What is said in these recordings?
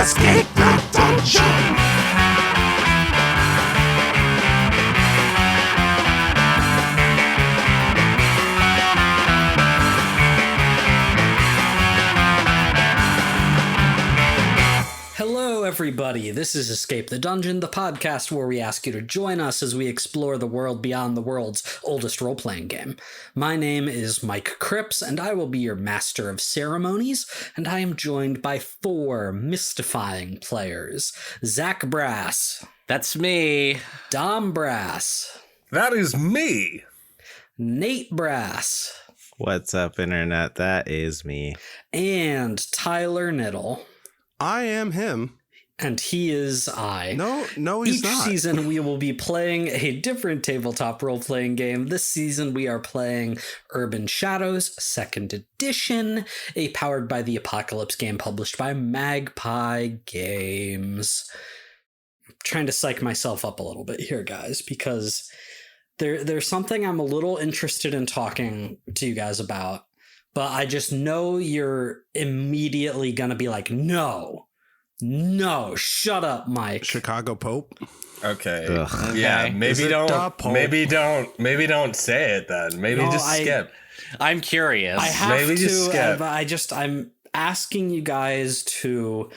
escape the dungeon! Hello, everybody. This is Escape the Dungeon, the podcast where we ask you to join us as we explore the world beyond the world's oldest role-playing game. My name is Mike Cripps, and I will be your master of ceremonies, and I am joined by four mystifying players. Zach Brass. That's me. Dom Brass. That is me. Nate Brass. What's up, Internet? That is me. And Tyler Knittle. I am him. And he is I. No, he's Each not. season we will be playing a different tabletop role-playing game. This season we are playing Urban Shadows 2nd Edition, a Powered by the Apocalypse game published by Magpie Games. I'm trying to psych myself up a little bit here, guys, because there's something I'm a little interested in talking to you guys about. But I just know you're immediately going to be like, no, shut up, Mike. Chicago Pope. Okay. Ugh. Yeah, maybe don't say it then. Maybe just skip. I'm curious. I have Maybe to, just skip. I'm asking you guys to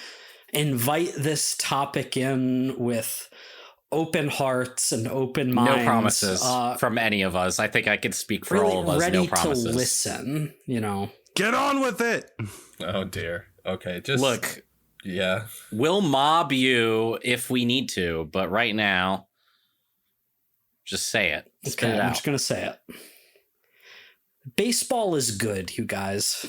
invite this topic in with open hearts and open minds. No promises from any of us. I think I can speak for really all of us. ready No promises. to listen, you know. Get on with it. Oh dear. Okay, just Look, yeah. we'll mob you if we need to, but right now, just say it. Spit it I'm out. just going to say it. Baseball is good, you guys.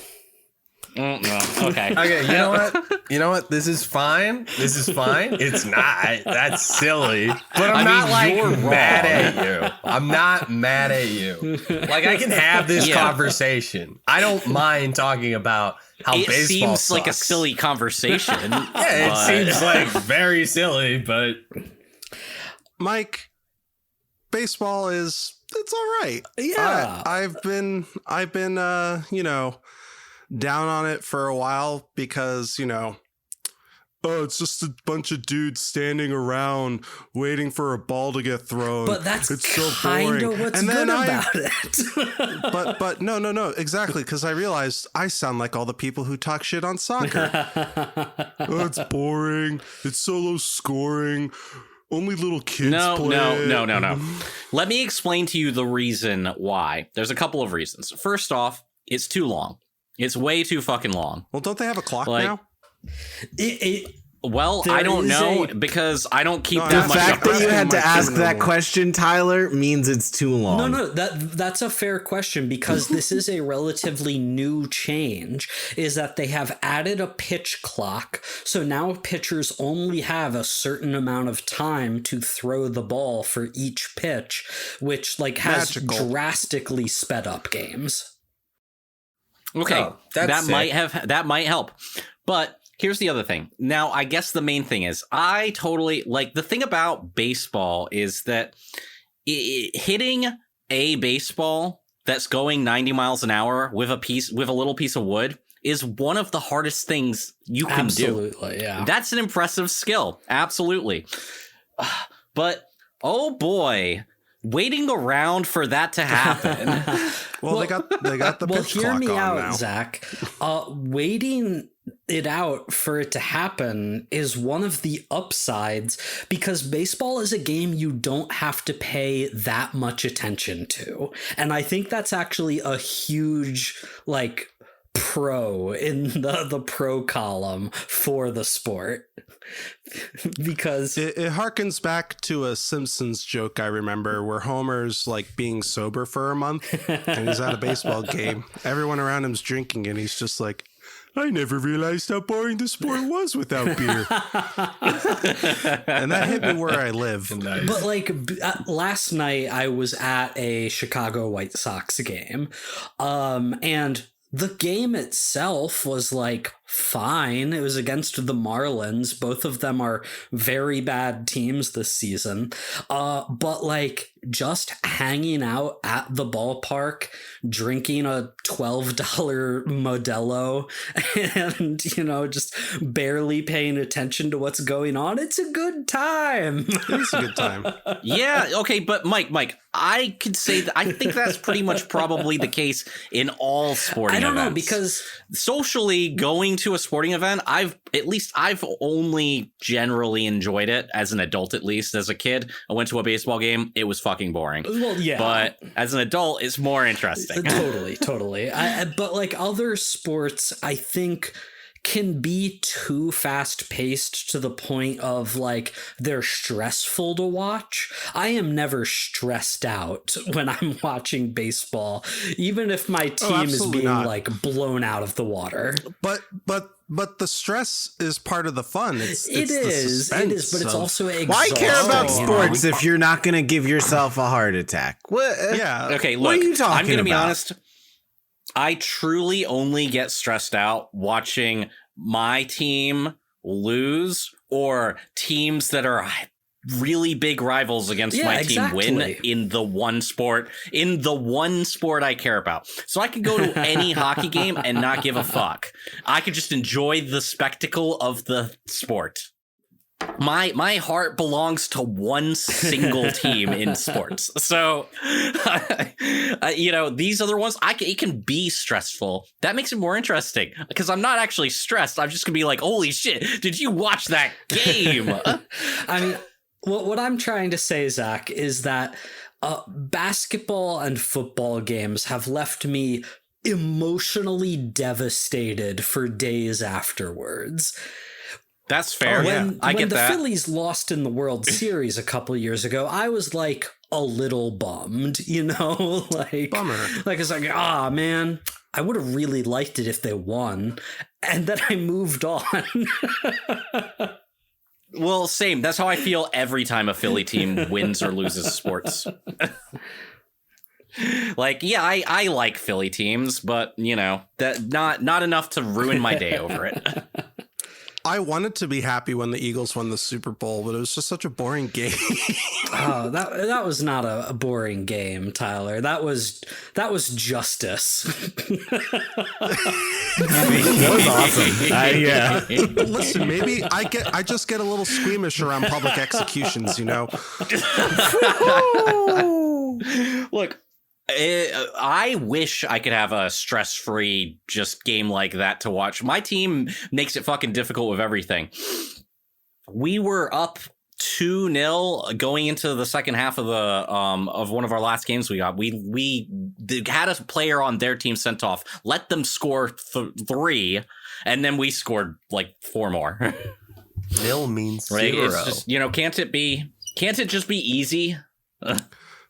No. Okay. Okay, you know what? This is fine. It's not. That's silly. But I'm not you're mad wrong. at you. I'm not mad at you. Like, I can have this Yeah. conversation. I don't mind talking about how It baseball seems like a sucks. silly conversation. Yeah, it seems like very silly, but Mike, baseball it's all right. Yeah. I've been down on it for a while because, it's just a bunch of dudes standing around waiting for a ball to get thrown. But that's it's so kind boring. of what's And good then about it. but no, exactly, because I realized I sound like all the people who talk shit on soccer. Oh, it's boring. It's so low scoring. Only little kids play it. No. Let me explain to you the reason why. There's a couple of reasons. First off, it's too long. It's way too fucking long. Well, don't they have a clock Like, now? Well, There I don't is know a- because I don't keep No, that The much fact of that you had to Mike ask Kimber that one. question, Tyler, means it's too long. No, that's a fair question because this is a relatively new change, is that they have added a pitch clock. So now pitchers only have a certain amount of time to throw the ball for each pitch, which has Magical. drastically sped up games. Okay, Oh, that's that might help. But here's the other thing. Now, I guess the main thing is I totally like the thing about baseball is that hitting a baseball that's going 90 miles an hour with a little piece of wood is one of the hardest things you can do. Absolutely, yeah. That's an impressive skill. Absolutely. But oh boy, waiting around for that to happen. Well, they got the Well, pitch hear clock me on out, now. Zach. Waiting it out for it to happen is one of the upsides because baseball is a game you don't have to pay that much attention to. And I think that's actually a huge, pro in the pro column for the sport. Because It harkens back to a Simpsons joke I remember where Homer's being sober for a month and he's at a baseball game. Everyone around him's drinking and he's just like, I never realized how boring the sport was without beer. And that hit me where I live. nice. But last night I was at a Chicago White Sox game, and the game itself was fine. It was against the Marlins. Both of them are very bad teams this season. But like just hanging out at the ballpark, drinking a $12 Modelo and, you know, just barely paying attention to what's going on. It's a good time. It's a good time. Yeah. Okay. But Mike, I could say that I think that's pretty much probably the case in all sporting events. I don't know, because socially going to a sporting event, I've only generally enjoyed it as an adult. At least as a kid, I went to a baseball game. It was fucking boring. Well, yeah. But as an adult, it's more interesting. Totally. But like other sports, I think can be too fast paced to the point of like they're stressful to watch. I am never stressed out when I'm watching baseball, even if my team is being like blown out of the water. But the stress is part of the fun. It is, but it's also exhausting. Why care about sports if you're not going to give yourself a heart attack? What? Yeah. Okay, look, what are you talking I'm going to be about? honest. I truly only get stressed out watching my team lose or teams that are really big rivals against my team win in the one sport I care about. So I could go to any hockey game and not give a fuck. I could just enjoy the spectacle of the sport. My heart belongs to one single team in sports. So, you know, these other ones, it can be stressful. That makes it more interesting because I'm not actually stressed. I'm just gonna be like, holy shit, did you watch that game? I mean, what I'm trying to say, Zach, is that basketball and football games have left me emotionally devastated for days afterwards. That's fair. I get that. When the Phillies lost in the World Series a couple years ago, I was like a little bummed, you know, like bummer. Like it's like, man, I would have really liked it if they won, and then I moved on. Well, same. That's how I feel every time a Philly team wins or loses sports. Like, yeah, I like Philly teams, but you know, that not enough to ruin my day over it. I wanted to be happy when the Eagles won the Super Bowl, but it was just such a boring game. Oh, that was not a boring game, Tyler. That was justice. That was awesome. Yeah. Listen, maybe I just get a little squeamish around public executions, you know. Look, I wish I could have a stress-free just game like that to watch. My team makes it fucking difficult with everything. We were up 2-0 going into the second half of the of one of our last games we got. We had a player on their team sent off, let them score 3, and then we scored like 4 more. Nil means right? 0. It's just, you know, can't it just be easy?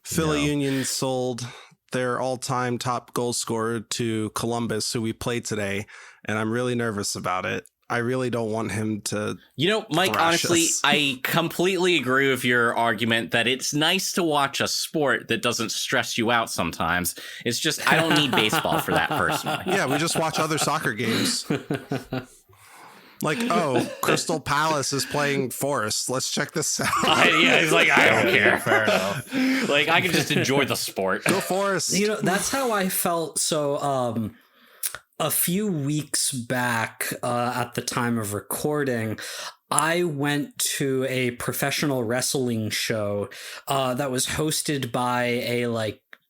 Philly Union sold their all-time top goal scorer to Columbus, who we played today, and I'm really nervous about it. I really don't want him to. You know, Mike, honestly, I completely agree with your argument that it's nice to watch a sport that doesn't stress you out sometimes. It's just I don't need baseball for that personally. Yeah, we just watch other soccer games. Like, oh, Crystal Palace is playing Forest. Let's check this out. Yeah, he's like, I don't care. Fair enough. Like, I can just enjoy the sport. Go Forest. You know, that's how I felt. So, a few weeks back, at the time of recording, I went to a professional wrestling show that was hosted by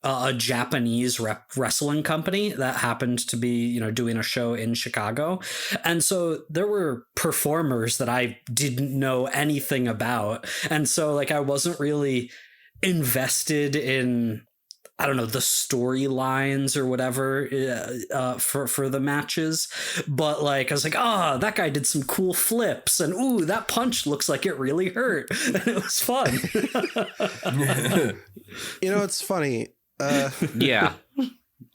a Japanese wrestling company that happened to be, you know, doing a show in Chicago. And so there were performers that I didn't know anything about. And so like I wasn't really invested in, I don't know, the storylines or whatever for the matches. But like I was like, that guy did some cool flips, and ooh, that punch looks like it really hurt. And it was fun. You know, it's funny. Yeah.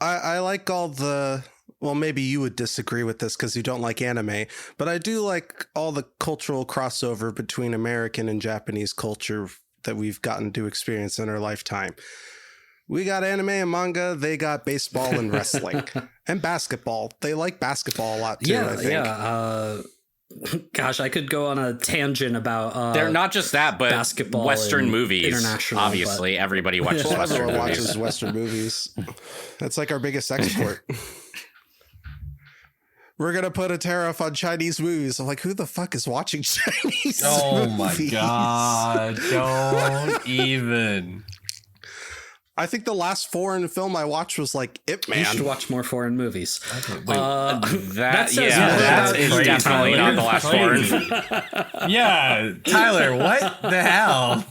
I like all the, well, maybe you would disagree with this because you don't like anime, but I do like all the cultural crossover between American and Japanese culture that we've gotten to experience in our lifetime. We got anime and manga. They got baseball and wrestling and basketball. They like basketball a lot too. I think. Gosh, I could go on a tangent about They're not just that, but basketball Western and movies. international, Obviously, everybody watches Well, Western everyone movies. watches Western movies. That's like our biggest export. We're gonna put a tariff on Chinese movies. I'm like, who the fuck is watching Chinese movies? God, don't even. I think the last foreign film I watched was like Ip you should Man. watch more foreign movies. That says yeah, more that about is you, definitely Tyler. not the last foreign. Yeah, Tyler, what the hell?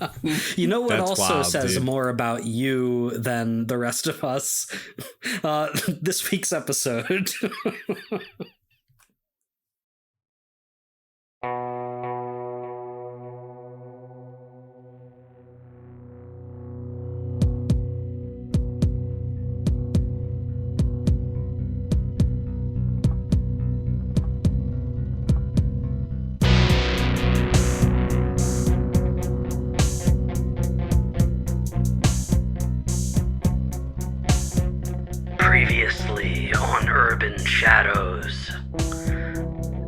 You know what That's also wild, says dude. more about you than the rest of us? This week's episode. Previously on Urban Shadows,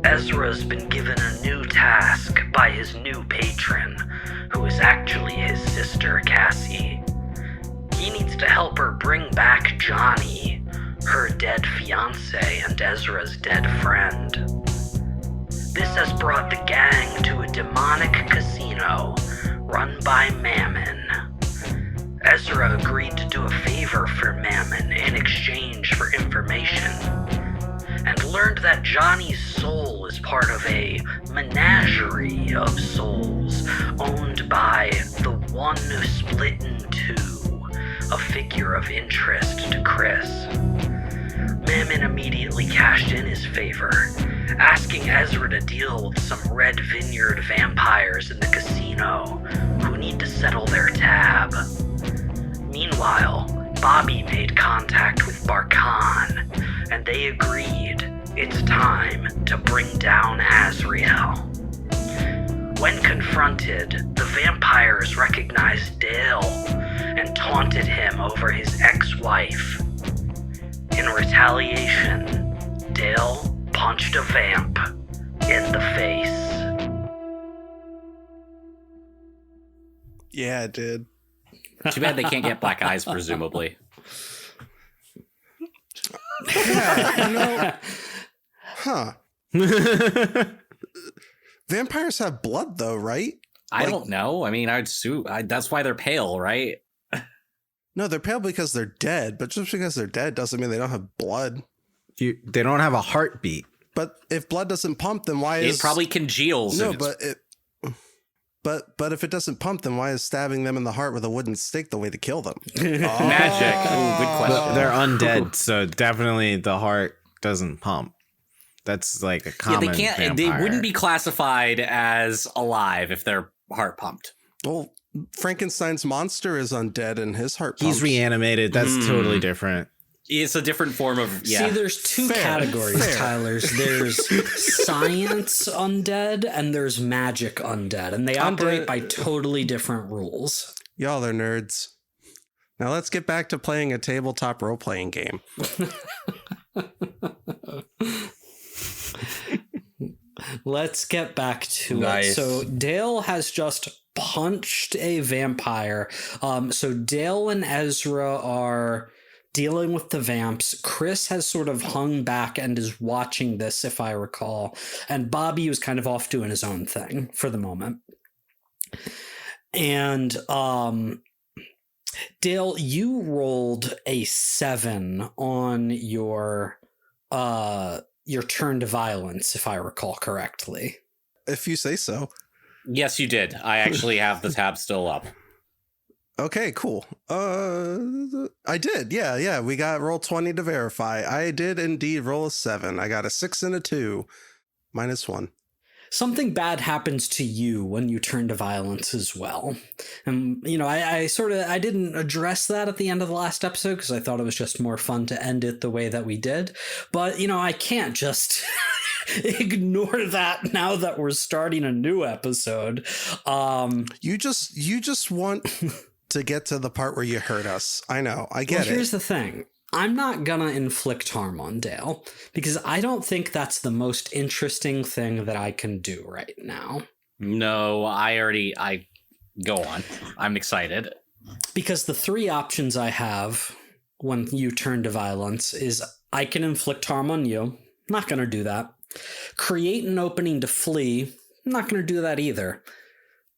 Ezra's been given a new task by his new patron, who is actually his sister Cassie. He needs to help her bring back Johnny, her dead fiancé and Ezra's dead friend. This has brought the gang to a demonic casino run by Mammon. Ezra agreed to do a favor for Mammon in exchange for information, and learned that Johnny's soul is part of a menagerie of souls owned by the One Split in Two, a figure of interest to Chris. Mammon immediately cashed in his favor, asking Ezra to deal with some Red Vineyard vampires in the casino who need to settle their tab. Meanwhile, Bobby made contact with Barkan, and they agreed it's time to bring down Azrael. When confronted, the vampires recognized Dale and taunted him over his ex-wife. In retaliation, Dale punched a vamp in the face. Yeah, it did. Too bad they can't get black eyes, presumably. Yeah, you know, huh? Vampires have blood, though, right? I don't know. I mean, I'd sue. That's why they're pale, right? No, they're pale because they're dead. But just because they're dead doesn't mean they don't have blood. They don't have a heartbeat. But if blood doesn't pump, then why is It probably congeals. no? if it's- But it. But if it doesn't pump, then why is stabbing them in the heart with a wooden stake the way to kill them? magic. Ooh, good question. They're undead, so definitely the heart doesn't pump. That's like a Yeah, common they can't. vampire. They wouldn't be classified as alive if they're heart pumped. Well, Frankenstein's monster is undead and his heart pumps. He's reanimated. That's totally different. It's a different form of See, there's two categories, Tylers. There's science undead and there's magic undead, and they operate by totally different rules. Y'all are nerds. Now let's get back to playing a tabletop role-playing game. Let's get back to it. Nice. So Dale has just punched a vampire. So Dale and Ezra are dealing with the vamps. Chris has sort of hung back and is watching this, if I recall. And Bobby was kind of off doing his own thing for the moment. And Dale, you rolled a 7 on your turn to violence, if I recall correctly. If you say so. Yes, you did. I actually have the tab still up. Okay, cool. I did. Yeah. We got roll 20 to verify. I did indeed roll a 7. I got a 6 and a 2. -1. Something bad happens to you when you turn to violence as well. And, I didn't address that at the end of the last episode because I thought it was just more fun to end it the way that we did. But, I can't just ignore that now that we're starting a new episode. You just want to get to the part where you hurt us. I know. I get it. Here's the thing. I'm not gonna inflict harm on Dale because I don't think that's the most interesting thing that I can do right now. No, I go on. I'm excited. Because the three options I have when you turn to violence is I can inflict harm on you. Not gonna do that. Create an opening to flee. Not gonna do that either.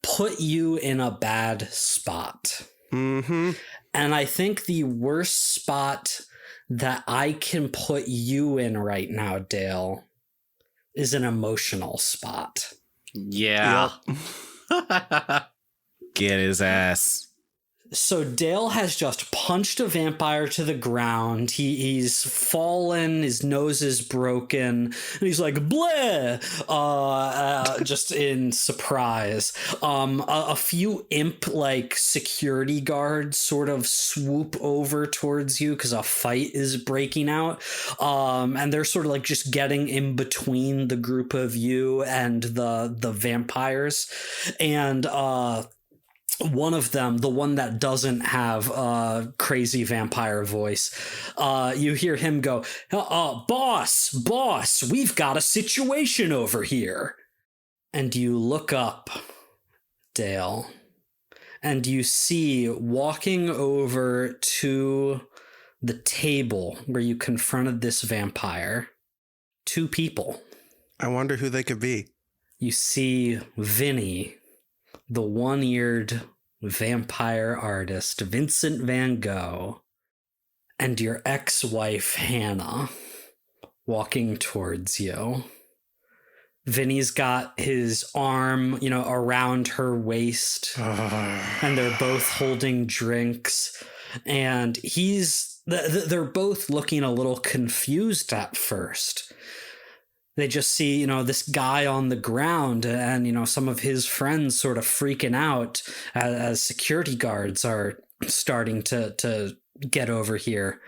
Put you in a bad spot. Mm-hmm. And I think the worst spot that I can put you in right now, Dale, is an emotional spot. Yeah. Get his ass. So Dale has just punched a vampire to the ground. He's fallen. His nose is broken. And he's like, bleh, just in surprise. A few imp-like security guards sort of swoop over towards you because a fight is breaking out. And they're sort of like just getting in between the group of you and the vampires. And one of them, the one that doesn't have a crazy vampire voice, you hear him go, boss, we've got a situation over here. And you look up, Dale, and you see walking over to the table where you confronted this vampire, two people. I wonder who they could be. You see Vinny, the one-eared vampire artist, Vincent van Gogh, and your ex-wife, Hannah, walking towards you. Vinny's got his arm, around her waist, and they're both holding drinks, and they're both looking a little confused at first. They just see, this guy on the ground and, some of his friends sort of freaking out as security guards are starting to get over here.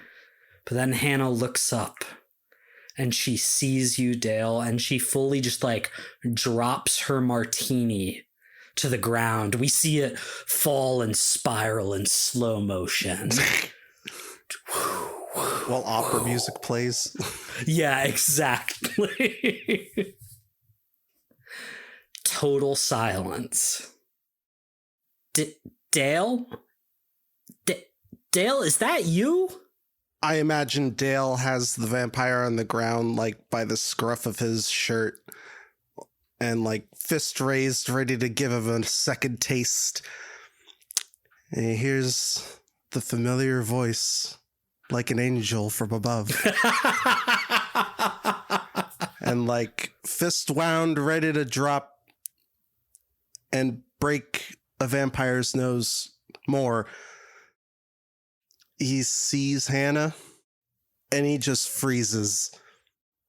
But then Hannah looks up and she sees you, Dale, and she fully just like drops her martini to the ground. We see it fall and spiral in slow motion. While opera music plays. Yeah, exactly. Total silence. Dale? Dale, is that you? I imagine Dale has the vampire on the ground, like by the scruff of his shirt, and like fist raised, ready to give him a second taste. And he hears the familiar voice, like an angel from above. And like fist wound, ready to drop and break a vampire's nose more. He sees Hannah and he just freezes.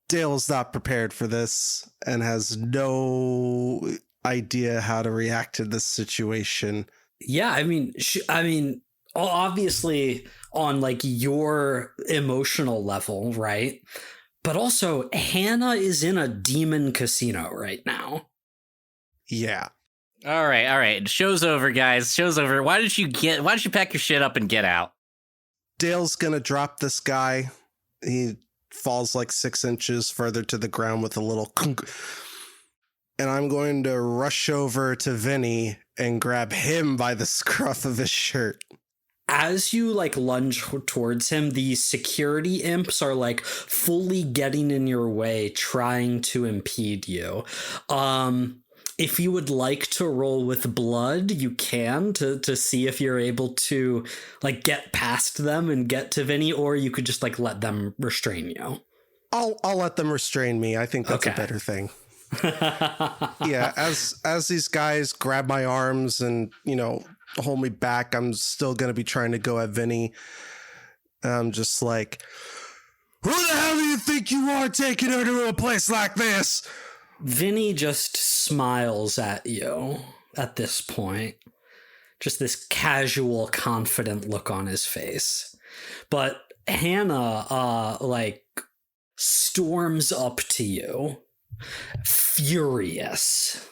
Dale's not prepared for this and has no idea how to react to this situation. Yeah, I mean, obviously on like your emotional level, right? But also Hannah is in a demon casino right now. Yeah. All right. Show's over, guys. Show's over. Why don't you pack your shit up and get out? Dale's gonna drop this guy. He falls like 6 inches further to the ground with a little kunk. And I'm going to rush over to Vinny and grab him by the scruff of his shirt. As you like lunge towards him, the security imps are like fully getting in your way, trying to impede you. If you would like to roll with blood, you can to see if you're able to like get past them and get to Vinny, or you could just like let them restrain you. I'll let them restrain me. I think that's Okay. a better thing. Yeah, as these guys grab my arms and, hold me back, I'm still going to be trying to go at Vinny. I'm just like, who the hell do you think you are taking her to a place like this? Vinny just smiles at you at this point. Just this casual, confident look on his face. But Hannah, storms up to you, furious.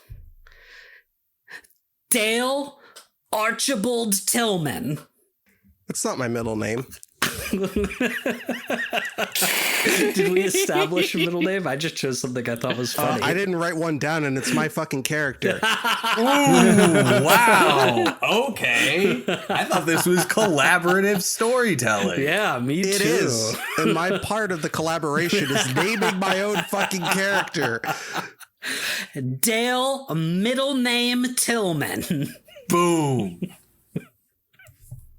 Dale, Archibald Tillman. That's not my middle name. Did we establish a middle name? I just chose something I thought was funny. I didn't write one down, and it's my fucking character. Ooh, wow. Okay. I thought this was collaborative storytelling. Yeah, me too. It is. And my part of the collaboration is naming my own fucking character. Dale, middle name Tillman. Boom.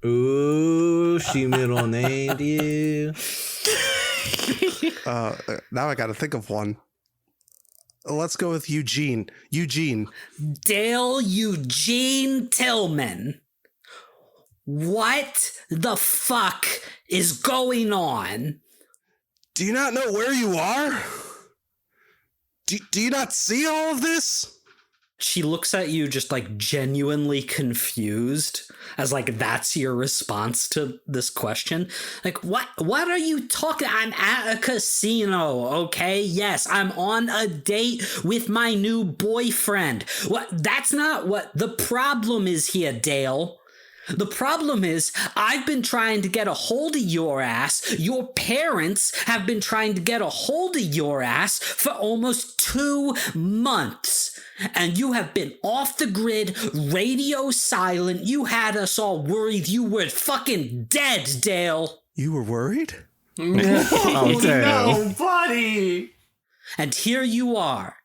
Ooh, she middle named you. Now I got to think of one. Let's go with Eugene. Dale Eugene Tillman. What the fuck is going on? Do you not know where you are? Do you not see all of this? She looks at you just like genuinely confused, as like that's your response to this question. Like, what are you talking? I'm at a casino, okay? Yes, I'm on a date with my new boyfriend. What? That's not what the problem is here, Dale. The problem is, I've been trying to get a hold of your ass. Your parents have been trying to get a hold of your ass for almost 2 months. And you have been off the grid, radio silent. You had us all worried you were fucking dead, Dale. You were worried? Oh, damn. No, buddy. And here you are,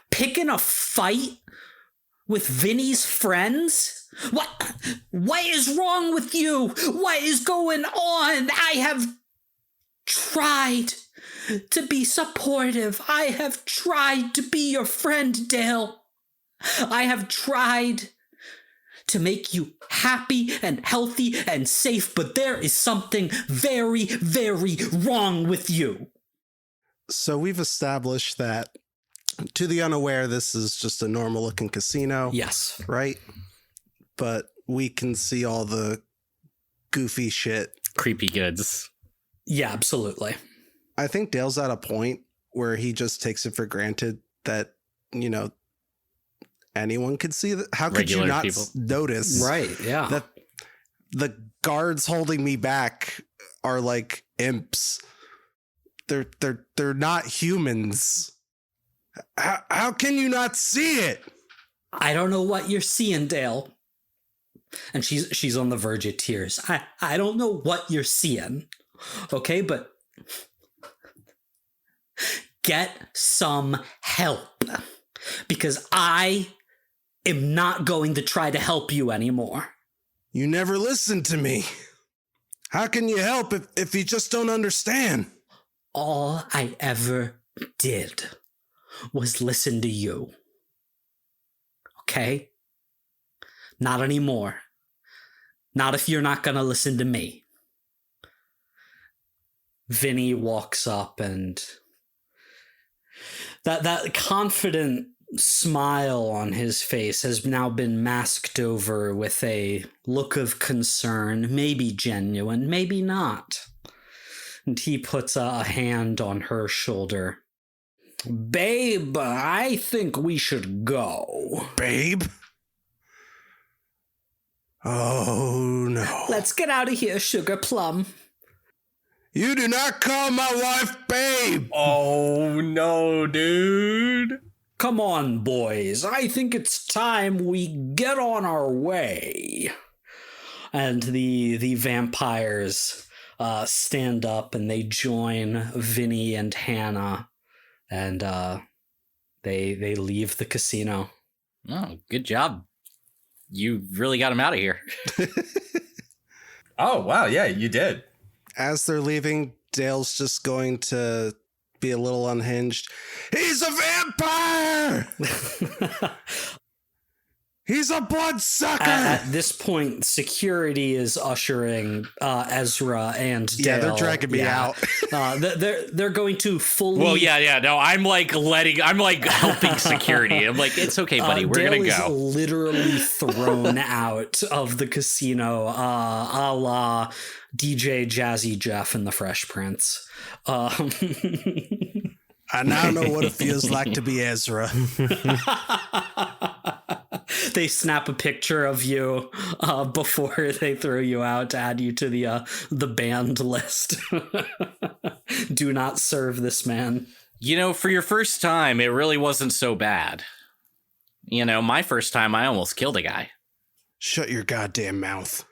picking a fight with Vinny's friends? What is wrong with you? What is going on? I have tried to be supportive. I have tried to be your friend, Dale. I have tried to make you happy and healthy and safe, but there is something very, very wrong with you. So we've established that, to the unaware, this is just a normal looking casino. Yes. Right? But we can see all the goofy shit. Creepy goods. Yeah, absolutely. I think Dale's at a point where he just takes it for granted that, you know, anyone could see that. How could Regular you not people. notice Right, yeah. that the guards holding me back are like imps? They're not humans. How can you not see it? I don't know what you're seeing, Dale. And she's on the verge of tears. I don't know what you're seeing. Okay, but get some help. Because I am not going to try to help you anymore. You never listen to me. How can you help if you just don't understand? All I ever did was listen to you. Okay? Not anymore. Not if you're not gonna listen to me. Vinny walks up and that confident smile on his face has now been masked over with a look of concern, maybe genuine, maybe not. And he puts a hand on her shoulder. Babe, I think we should go. Babe? Oh, no. Let's get out of here, Sugar Plum. You do not call my wife babe. Oh, no, dude. Come on, boys. I think it's time we get on our way. And the vampires stand up and they join Vinny and Hannah. And they leave the casino. Oh, good job. You really got him out of here. Oh, wow. Yeah, you did. As they're leaving, Dale's just going to be a little unhinged. He's a vampire! He's a bloodsucker! At this point, security is ushering Ezra and Dale. Yeah, they're dragging me out. They're going to fully... Well, yeah. No, I'm like helping security. I'm like, it's okay, buddy. We're Dale going to is go. literally thrown out of the casino, a la DJ Jazzy Jeff and the Fresh Prince. I now know what it feels like to be Ezra. they snap a picture of you before they throw you out to add you to the banned list. Do not serve this man. You know, for your first time, it really wasn't so bad. You know, my first time, I almost killed a guy. Shut your goddamn mouth.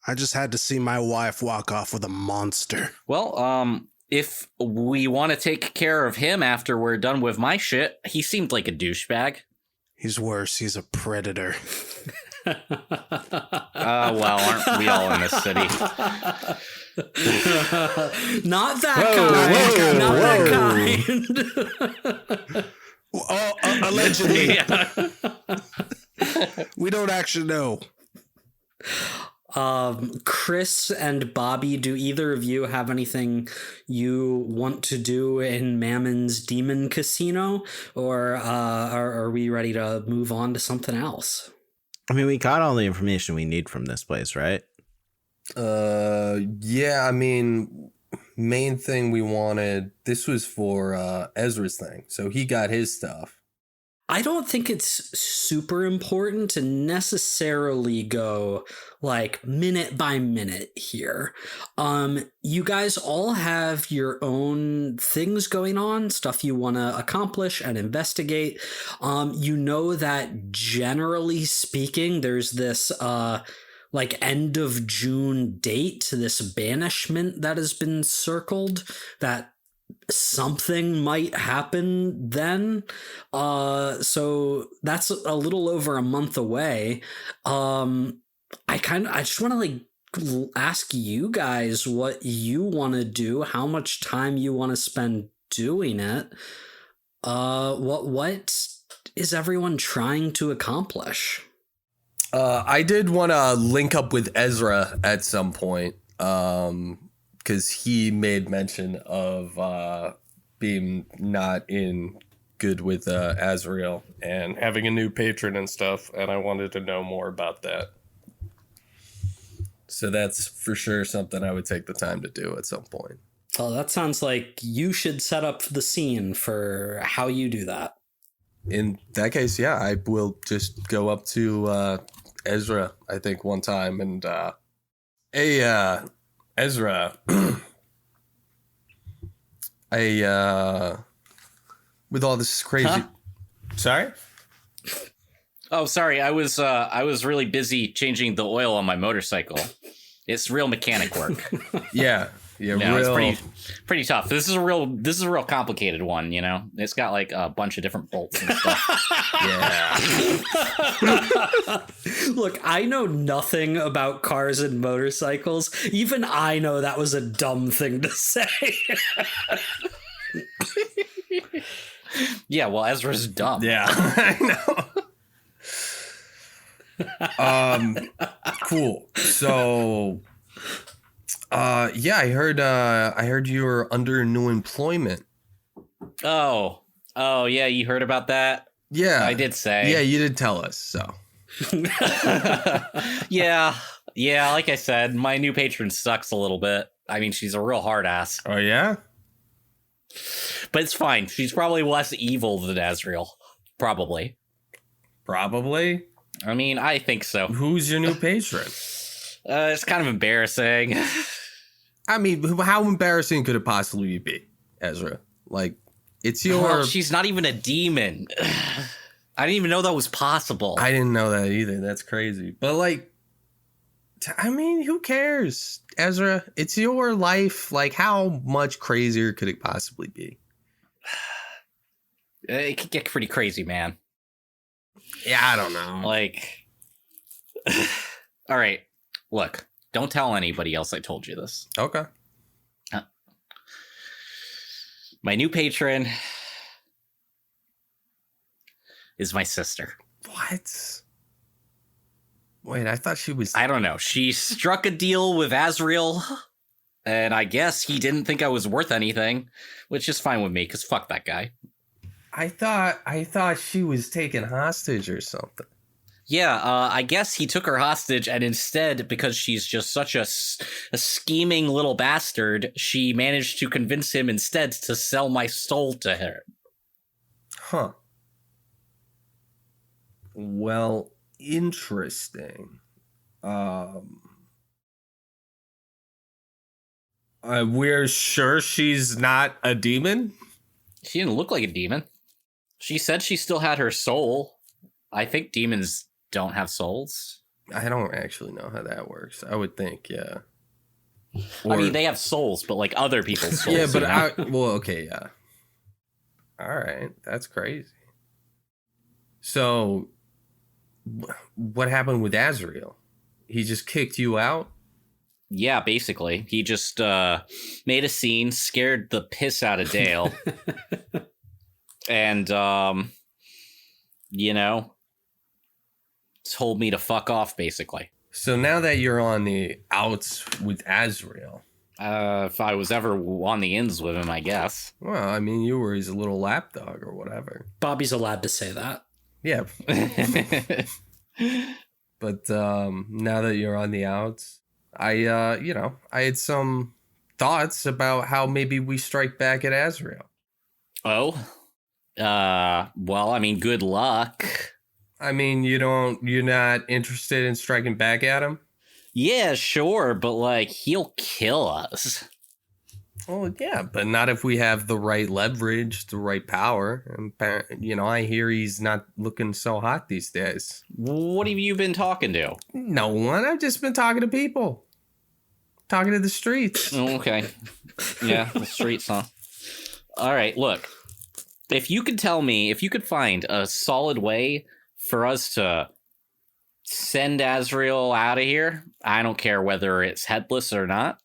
I just had to see my wife walk off with a monster. Well, if we want to take care of him after we're done with my shit, he seemed like a douchebag. He's worse. He's a predator. Well, aren't we all in this city? Not that kind. Allegedly. Yeah. We don't actually know. Chris and Bobby, do either of you have anything you want to do in Mammon's Demon Casino, or are we ready to move on to something else? I mean, we got all the information we need from this place, right? Yeah, I mean, main thing we wanted, this was for Ezra's thing, so he got his stuff. I don't think it's super important to necessarily go like minute by minute here. You guys all have your own things going on, stuff you want to accomplish and investigate. You know that generally speaking, there's this like end of June date, this banishment that has been circled that something might happen then. So that's a little over a month away. I just want to like ask you guys what you want to do, how much time you want to spend doing it. What is everyone trying to accomplish? I did want to link up with Ezra at some point. Because he made mention of being not in good with Azrael and having a new patron and stuff, and I wanted to know more about that. So that's for sure something I would take the time to do at some point. Oh, that sounds like you should set up the scene for how you do that. In that case, yeah, I will just go up to Ezra, I think, one time and, hey, Ezra, with all this crazy, Huh? Sorry? Oh, sorry. I was really busy changing the oil on my motorcycle. It's real mechanic work. Yeah, No, real. it's pretty tough. This is a real complicated one. You know, it's got like a bunch of different bolts and stuff. Yeah. Look, I know nothing about cars and motorcycles. Even I know that was a dumb thing to say. Yeah, well, Ezra's dumb. Yeah, I know. Cool. So, yeah, I heard you were under new employment. Oh, yeah, you heard about that? Yeah, I did say. Yeah, you did tell us. So, yeah, like I said, my new patron sucks a little bit. I mean, she's a real hard ass. oh yeah. But it's fine. She's probably less evil than Azrael. Probably. Probably. I mean, I think so. Who's your new patron? It's kind of embarrassing. I mean, how embarrassing could it possibly be, Ezra? Like, it's your... Well, she's not even a demon. I didn't even know that was possible. I didn't know that either. That's crazy. But, like, I mean, who cares, Ezra? It's your life. Like, how much crazier could it possibly be? It could get pretty crazy, man. Yeah, I don't know. Like, all right, look, don't tell anybody else I told you this. Okay. My new patron is my sister. What? Wait, I thought she was... I don't know. She struck a deal with Azrael, and I guess he didn't think I was worth anything, which is fine with me, because fuck that guy. I thought she was taken hostage or something. Yeah, I guess he took her hostage, and instead, because she's just such a scheming little bastard, she managed to convince him instead to sell my soul to her. Huh. Well, Interesting. We're sure she's not a demon? She didn't look like a demon. She said she still had her soul. I think demons don't have souls. I don't actually know how that works. I would think, yeah. I mean, they have souls, but like other people's souls. Yeah, but you know? well, okay, yeah. All right, that's crazy. So, what happened with Azrael? He just kicked you out? Yeah, basically. He just made a scene, scared the piss out of Dale. And, you know, told me to fuck off, basically. So now that you're on the outs with Azrael. If I was ever on the ins with him, I guess. Well, I mean, you were his little lapdog or whatever. Bobby's allowed to say that. Yeah. But now that you're on the outs, I had some thoughts about how maybe we strike back at Azrael. Oh? Well, I mean, good luck. I mean, you're not interested in striking back at him? Yeah, sure, but like, he'll kill us. Well, yeah, but not if we have the right leverage, the right power. And, I hear he's not looking so hot these days. What have you been talking to? No one. I've just been talking to people. Talking to the streets. Oh, okay. Yeah, the streets, huh? All right, look. If you could find a solid way for us to send Azrael out of here, I don't care whether it's headless or not.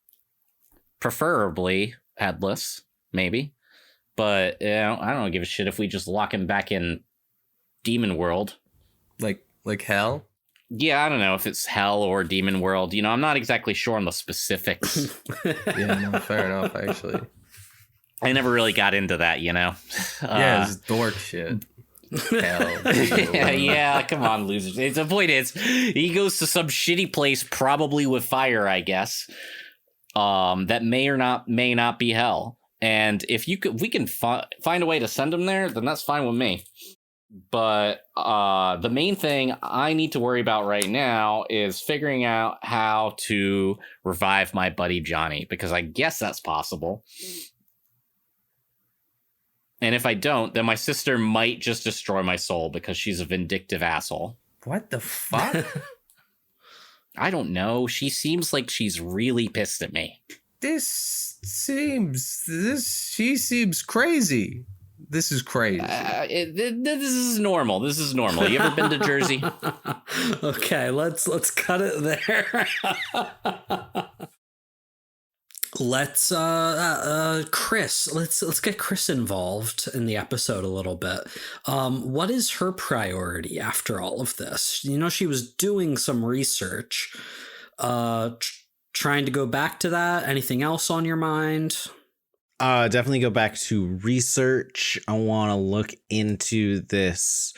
Preferably headless, maybe. But I don't give a shit if we just lock him back in Demon World. Like hell? Yeah, I don't know if it's hell or Demon World. I'm not exactly sure on the specifics. Yeah, no, fair enough, actually. I never really got into that, Yeah, it's dork shit. Hell. Yeah, come on, losers. The point is, he goes to some shitty place, probably with fire, I guess. That may not be hell. And if we can find a way to send him there, then that's fine with me. But the main thing I need to worry about right now is figuring out how to revive my buddy Johnny, because I guess that's possible. And if I don't, then my sister might just destroy my soul because she's a vindictive asshole. What the fuck? I don't know. She seems like she's really pissed at me. She seems crazy. This is crazy. This is normal. This is normal. You ever been to Jersey? Okay, let's cut it there. Let's Chris, let's get Chris involved in the episode a little bit. What is her priority after all of this? She was doing some research, trying to go back to that. Anything else on your mind? Definitely go back to research. I want to look into this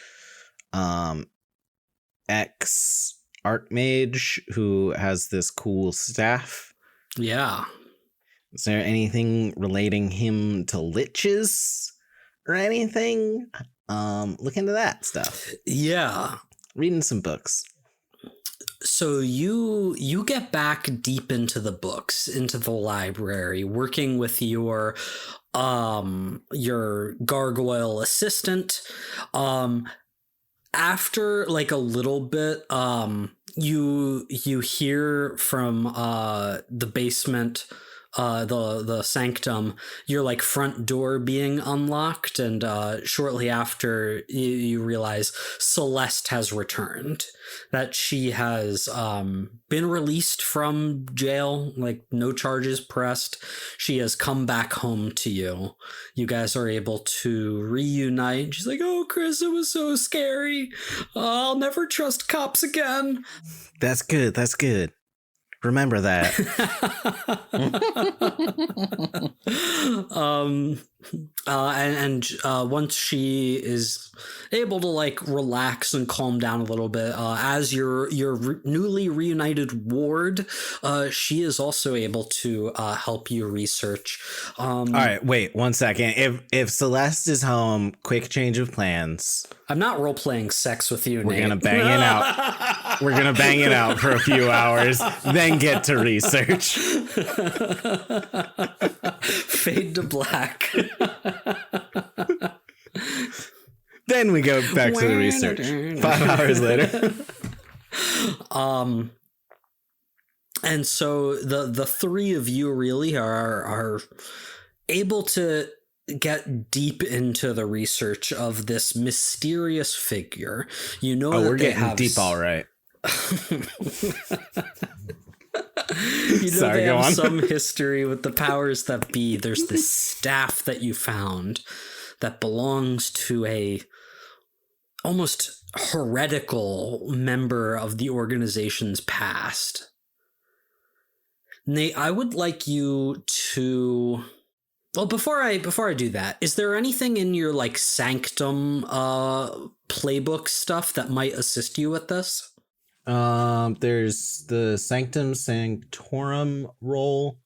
ex Archmage who has this cool staff. Yeah. Is there anything relating him to liches or anything? Look into that stuff. Yeah. Reading some books. So you get back deep into the books, into the library, working with your gargoyle assistant. After like a little bit, you hear from the basement, the sanctum, your like front door being unlocked, and shortly after you realize Celeste has returned, that she has been released from jail, like no charges pressed. She has come back home to you. You guys are able to reunite. She's like, "Oh, Chris, it was so scary. I'll never trust cops again." That's good. Remember that. Once she is able to like relax and calm down a little bit, as your newly reunited ward, she is also able to help you research. All right, wait 1 second. If Celeste is home, quick change of plans. I'm not role playing sex with you. We're Nate. gonna bang it out. We're gonna bang it out for a few hours, then get to research. Fade to black. Then we go back to the research. 5 hours later. And so the three of you really are able to get deep into the research of this mysterious figure. You know, we're getting deep, all right. You know, Sorry, they go have on. some history with the powers that be. There's this staff that you found that belongs to a almost heretical member of the organization's past. Nate, I would like you to... Well, before I do that, is there anything in your like Sanctum playbook stuff that might assist you with this? There's the Sanctum Sanctorum roll.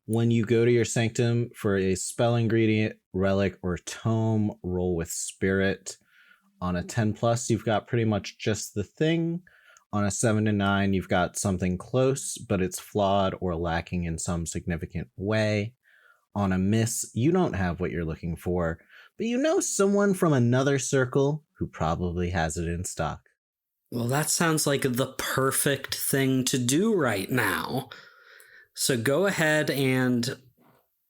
When you go to your Sanctum for a spell ingredient, relic, or tome, roll with Spirit. On a 10+, you've got pretty much just the thing. On a 7 to 9, you've got something close, but it's flawed or lacking in some significant way. On a miss, you don't have what you're looking for, but you know someone from another circle who probably has it in stock. Well, that sounds like the perfect thing to do right now. So go ahead and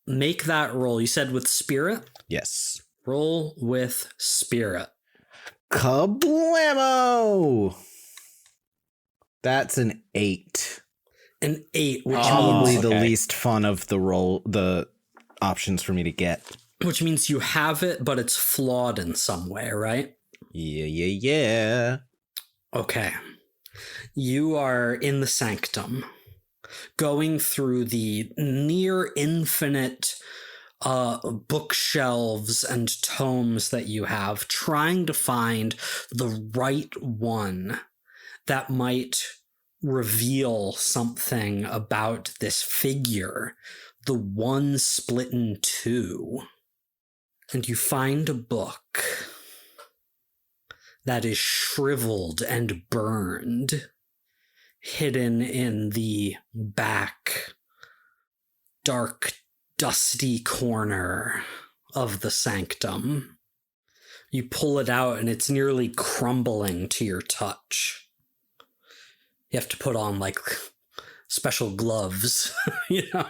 make that roll. You said with Spirit? Yes. Roll with Spirit. Kablamo! That's an 8. An 8, which Probably means the least fun of the options for me to get. which means you have it, but it's flawed in some way, right? Yeah. Okay. You are in the Sanctum, going through the near infinite bookshelves and tomes that you have, trying to find the right one that might reveal something about this figure, the one split in two. And you find a book that is shriveled and burned, hidden in the back, dark, dusty corner of the Sanctum. You pull it out and it's nearly crumbling to your touch. You have to put on like special gloves, you know?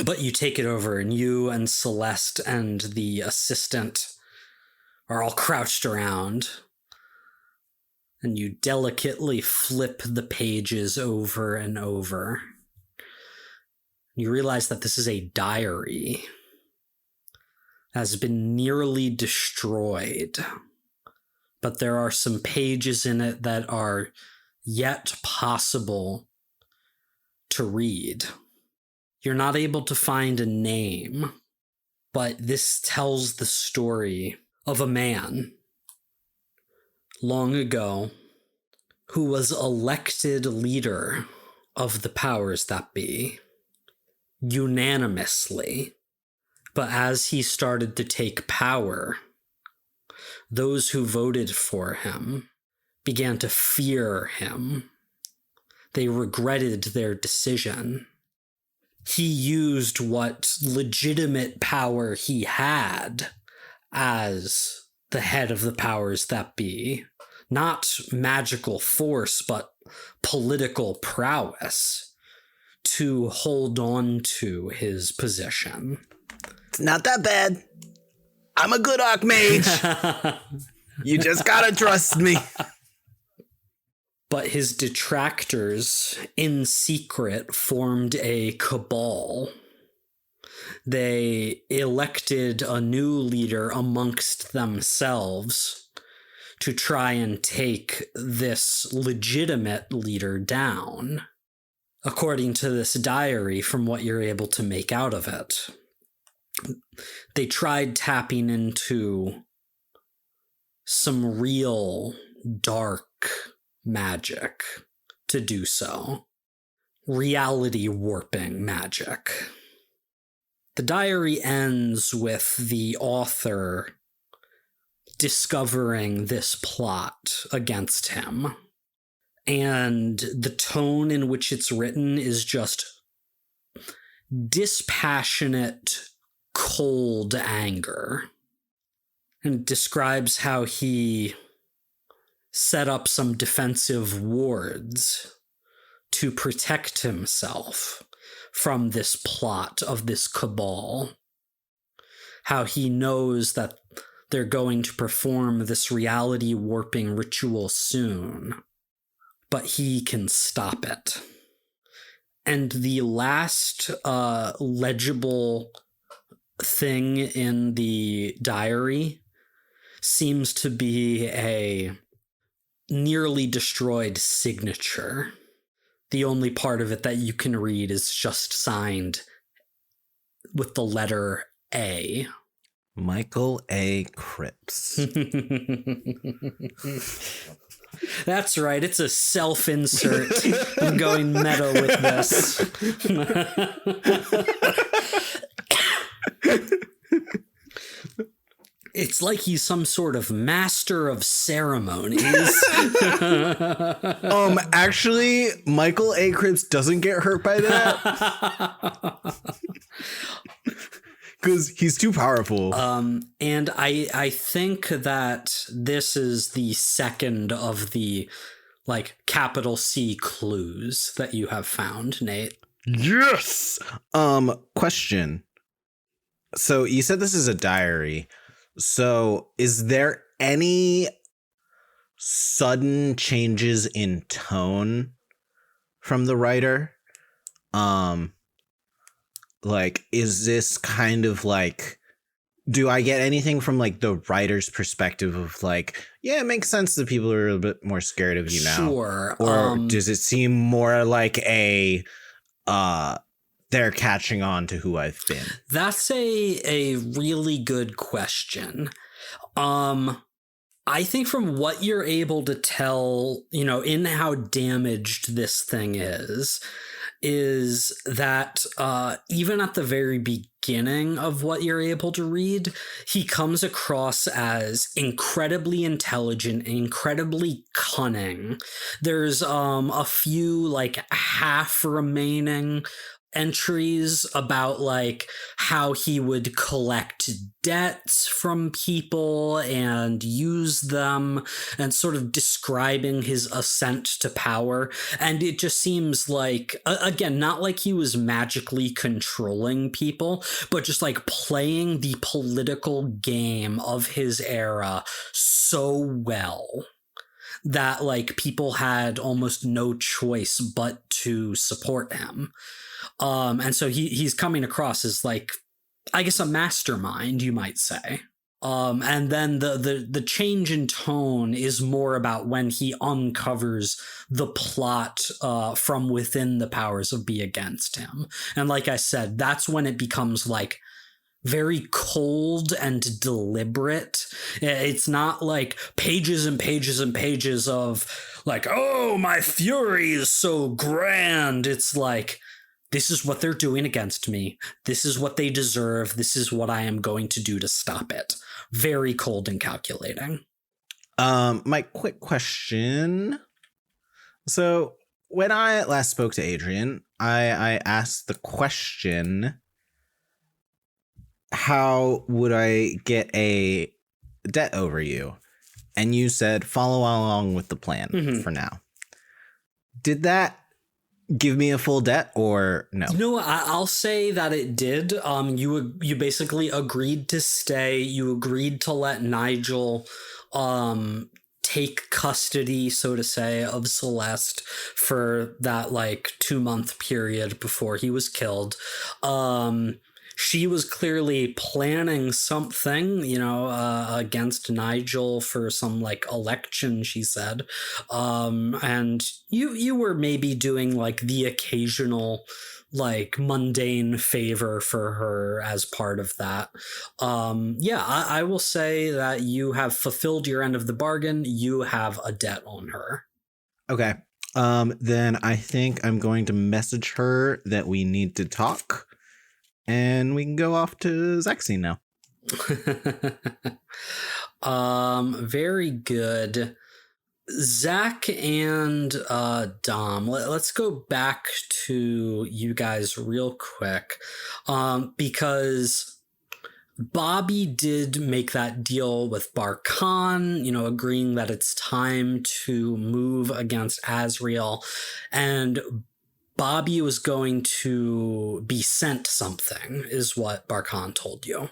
But you take it over and you and Celeste and the assistant are all crouched around. And you delicately flip the pages over and over. You realize that this is a diary that has been nearly destroyed. But there are some pages in it that are yet possible to read. You're not able to find a name, but this tells the story of a man long ago who was elected leader of the powers that be unanimously. But as he started to take power, those who voted for him began to fear him. They regretted their decision. He used what legitimate power he had as the head of the powers that be. Not magical force, but political prowess to hold on to his position. It's not that bad. I'm a good Archmage. You just gotta trust me. But his detractors, in secret, formed a cabal. They elected a new leader amongst themselves to try and take this legitimate leader down, according to this diary, from what you're able to make out of it. They tried tapping into some real dark magic to do so. Reality warping magic. The diary ends with the author discovering this plot against him. And the tone in which it's written is just dispassionate, cold anger. And describes how he set up some defensive wards to protect himself from this plot of this cabal. How he knows that they're going to perform this reality warping ritual soon, but he can stop it. And the last legible thing in the diary seems to be a nearly destroyed signature. The only part of it that you can read is just signed with the letter A. Michael A. Cripps. That's right. It's a self-insert. I'm going meta with this. It's like he's some sort of master of ceremonies. Actually, Michael A. Cripps doesn't get hurt by that. Because he's too powerful. And I think that this is the second of the, like, capital C clues that you have found, Nate. Yes! Question. So you said this is a diary. So is there any sudden changes in tone from the writer? Like, is this kind of like, do I get anything from like the writer's perspective of like, yeah, it makes sense that people are a bit more scared of you now? Sure. Or does it seem more like a, they're catching on to who I've been? That's a really good question. I think from what you're able to tell, you know, in how damaged this thing is that even at the very beginning of what you're able to read, he comes across as incredibly intelligent, incredibly cunning. There's a few like half remaining entries about like how he would collect debts from people and use them, and sort of describing his ascent to power. And it just seems like, again, not like he was magically controlling people, but just like playing the political game of his era so well that like people had almost no choice but to support him. And so he's coming across as like, I guess, a mastermind, you might say. And then the change in tone is more about when he uncovers the plot from within the powers of be against him. And like I said, that's when it becomes like very cold and deliberate. It's not like pages and pages and pages of like, oh, my fury is so grand. It's like, this is what they're doing against me. This is what they deserve. This is what I am going to do to stop it. Very cold and calculating. My quick question. So when I last spoke to Adrian, I asked the question, how would I get a debt over you? And you said, follow along with the plan for now. Did that give me a full debt or no? No, I'll say that it did. You basically agreed to stay. You agreed to let Nigel take custody, so to say, of Celeste for that like 2-month period before he was killed. she was clearly planning something, against Nigel for some like election, she said. And you were maybe doing like the occasional like mundane favor for her as part of that. I will say that you have fulfilled your end of the bargain. You have a debt on her. Okay. Then I think I'm going to message her that we need to talk, and we can go off to Zach's scene now. Very good. Zach and Dom, let's go back to you guys real quick, because Bobby did make that deal with Barkhan, agreeing that it's time to move against Azrael, and Bobby was going to be sent something, is what Barkhan told you.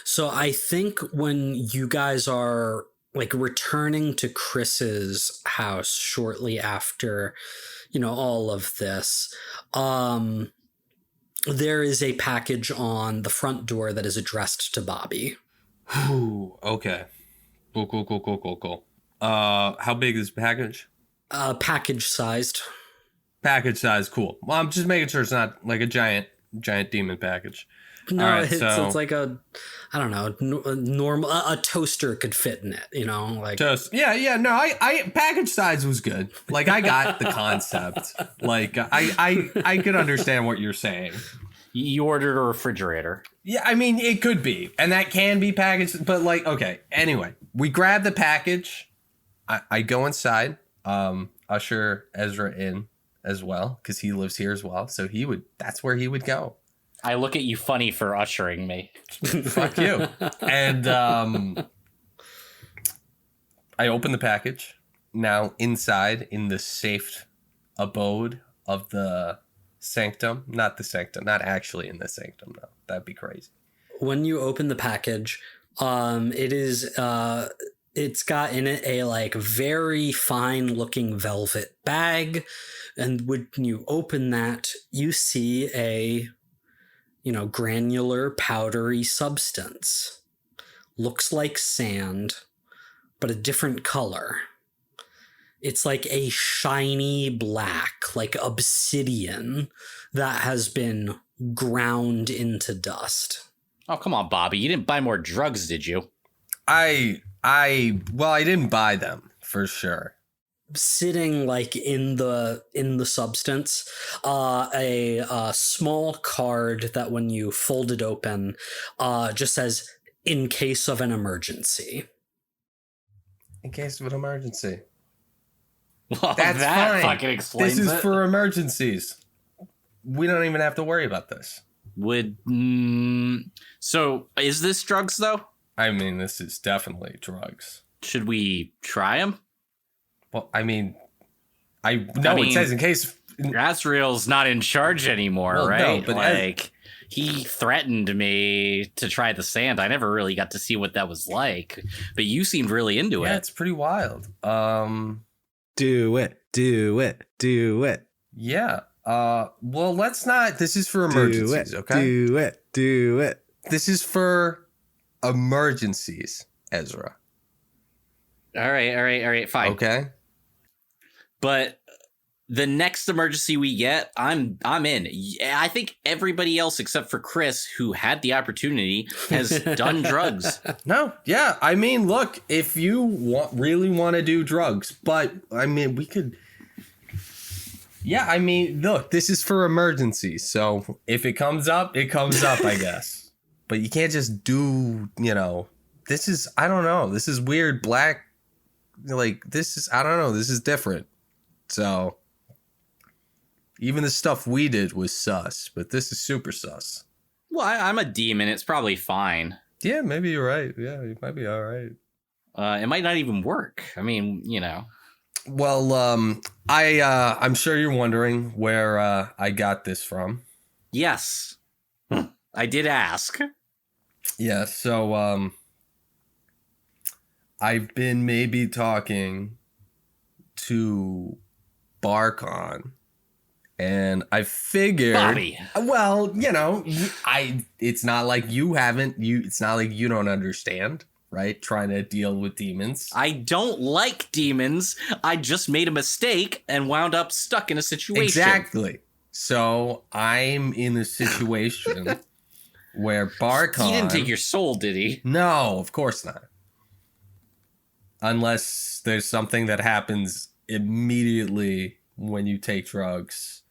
So I think when you guys are like returning to Chris's house shortly after, all of this, there is a package on the front door that is addressed to Bobby. Ooh, okay. Cool. How big is the package? Package sized. Package size, cool. Well, I'm just making sure it's not like a giant demon package. No, All right, it's like a normal, a toaster could fit in it, like toast. Yeah, no, I package size was good. Like I got the concept. Like I could understand what you're saying. You ordered a refrigerator. Yeah, I mean it could be, and that can be packaged, but like okay. Anyway, we grab the package. I go inside, usher Ezra in as well because he lives here as well. So that's where he would go. I look at you funny for ushering me. Fuck you. And I open the package. Now inside in the safe abode of the sanctum. Not the sanctum. Not actually in the sanctum, though. That'd be crazy. When you open the package, it is it's got in it a like very fine looking velvet bag. And when you open that, you see a granular powdery substance. Looks like sand, but a different color. It's like a shiny black, like obsidian that has been ground into dust. Oh, come on, Bobby. You didn't buy more drugs, did you? I didn't buy them for sure. Sitting like in the substance, a small card that when you fold it open, just says "in case of an emergency." In case of an emergency. Well, That's that fine. fucking explains This is it. for emergencies. We don't even have to worry about this. So is this drugs though? I mean, this is definitely drugs. Should we try them? Well, I mean, it says in case. Azrael's not in charge anymore, Well, no, right? but like he threatened me to try the sand. I never really got to see what that was like, but you seemed really into Yeah, it. it's pretty wild. Do it. Yeah. Well, let's not. This is for emergencies, okay? Do it. This is for emergencies, Ezra. All right, fine. Okay. But the next emergency we get, I'm in. I think everybody else except for Chris, who had the opportunity, has done drugs. No, yeah. I mean, look, if you really want to do drugs, but I mean, we could. Yeah, I mean, look, this is for emergencies. So if it comes up, it comes up, I guess. But you can't just do, this is, I don't know. This is weird black. Like, this is, I don't know. This is different. So even the stuff we did was sus, but this is super sus. Well, I'm a demon. It's probably fine. Yeah, maybe you're right. Yeah, you might be all right. It might not even work. I mean, Well, I'm sure you're wondering where I got this from. Yes, I did ask. Yeah, so I've been maybe talking to Barkon And I figured, Bobby. well, it's not like it's not like you don't understand, right? Trying to deal with demons. I don't like demons. I just made a mistake and wound up stuck in a situation. Exactly. So I'm in a situation where Barkon... He didn't take your soul, did he? No, of course not. Unless there's something that happens immediately when you take drugs.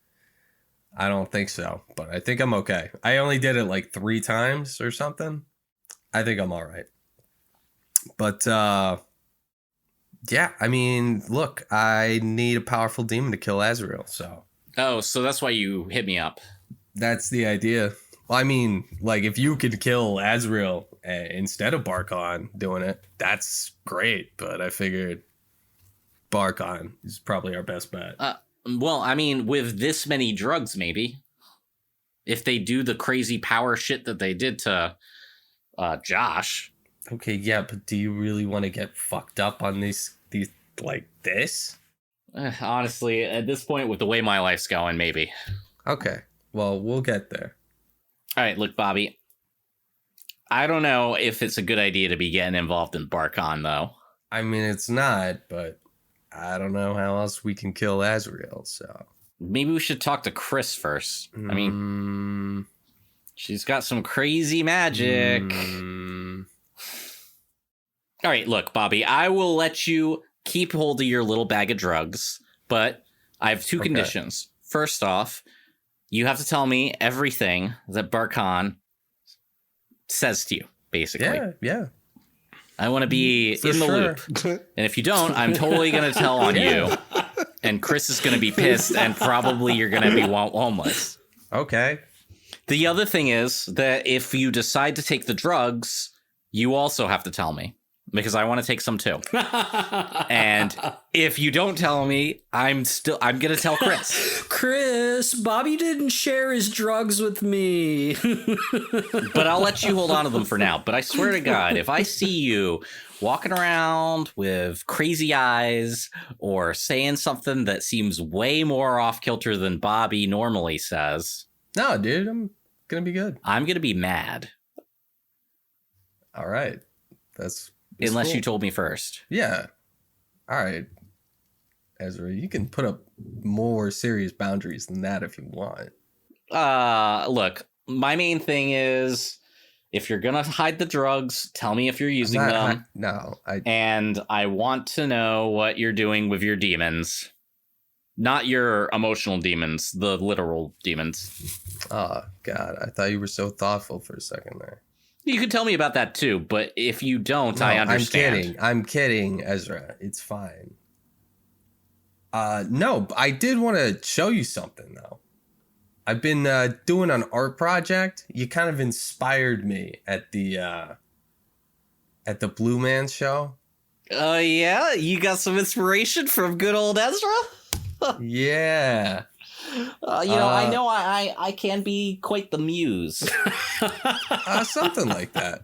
I don't think so, but I think I'm okay. I only did it like 3 times or something. I think I'm all right. But, yeah, I mean, look, I need a powerful demon to kill Azrael, so... Oh, so that's why you hit me up. That's the idea. Well, I mean, like, if you could kill Azrael instead of Barkon doing it, that's great. But I figured Barkon is probably our best bet. Well, I mean, with this many drugs, maybe. If they do the crazy power shit that they did to Josh. Okay, yeah, but do you really want to get fucked up on these like this? Honestly, at this point, with the way my life's going, maybe. Okay, well, we'll get there. All right, look, Bobby. I don't know if it's a good idea to be getting involved in Barkon, though. I mean, it's not, but I don't know how else we can kill Azrael, so... Maybe we should talk to Chris first. I mean, she's got some crazy magic. All right, look, Bobby, I will let you keep hold of your little bag of drugs, but I have 2 conditions. First off, you have to tell me everything that Barkon says to you, basically. Yeah. I want to be For in the sure. loop. And if you don't, I'm totally going to tell on you. And Chris is going to be pissed, and probably you're going to be homeless. Okay. The other thing is that if you decide to take the drugs, you also have to tell me. Because I want to take some too. And if you don't tell me, I'm going to tell Chris. Chris, Bobby didn't share his drugs with me. But I'll let you hold on to them for now. But I swear to God, if I see you walking around with crazy eyes or saying something that seems way more off kilter than Bobby normally says. No, dude, I'm going to be good. I'm going to be mad. All right. That's unless cool. You told me first. Yeah. All right. Ezra, you can put up more serious boundaries than that if you want. Look, my main thing is if you're going to hide the drugs, tell me if you're using them. And I want to know what you're doing with your demons. Not your emotional demons, the literal demons. Oh, God. I thought you were so thoughtful for a second there. You could tell me about that too, but if you don't, I understand. I'm kidding, Ezra. It's fine. No, I did want to show you something, though. I've been doing an art project. You kind of inspired me at the Blue Man show. Yeah? You got some inspiration from good old Ezra? Yeah. I know I can be quite the muse. Something like that.